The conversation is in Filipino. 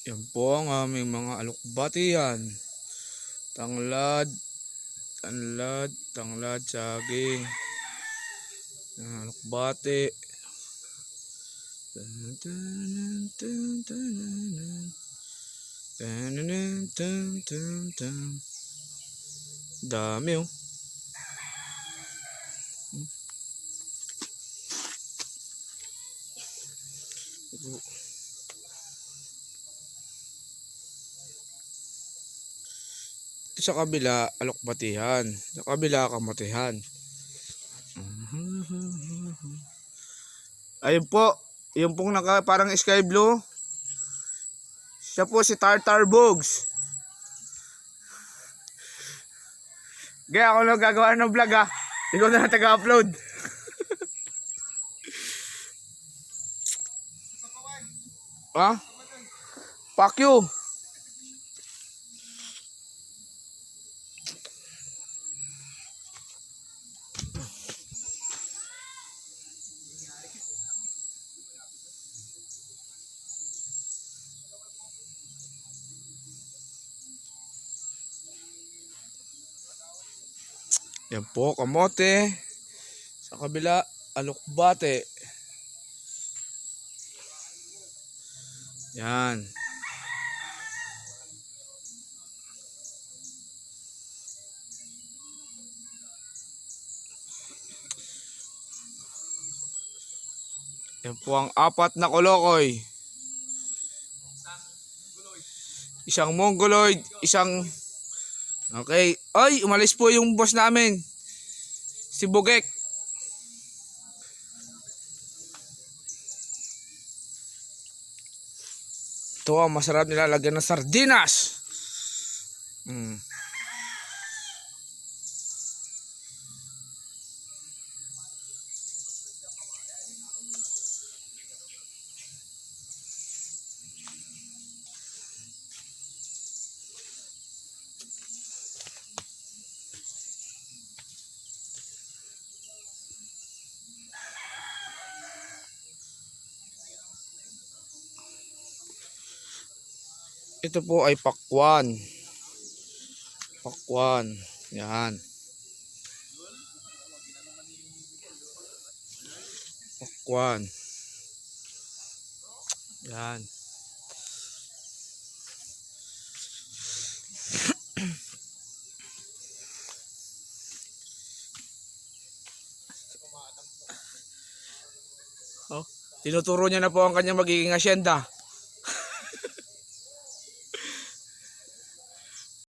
Yan po ang aming mga alokbatihan. Tanglad, tanglad, saging, alokbati. Dami oh. Sa kabila, alokbatihan. Sa kabila, kamatihan. Ayun po, yung pong parang sky blue. Siya po si Tartar Bugs. Kaya ako lang gagawa ng vlog ha. Ikaw na taga-upload. Ha? Fuck you. Yan po, kamote. Sa kabila, alokbate. Yan. Yan po ang apat na kolokoy. Isang mongoloid, isang... Okay. Ay, umalis po yung boss namin. Si Bugek. Ito ang masarap nilalagyan ng sardinas. Ito po ay pakwan. Pakwan. Yan. Pakwan. Yan. Oh, tinuturo niya na po ang kanyang magiging asyenda.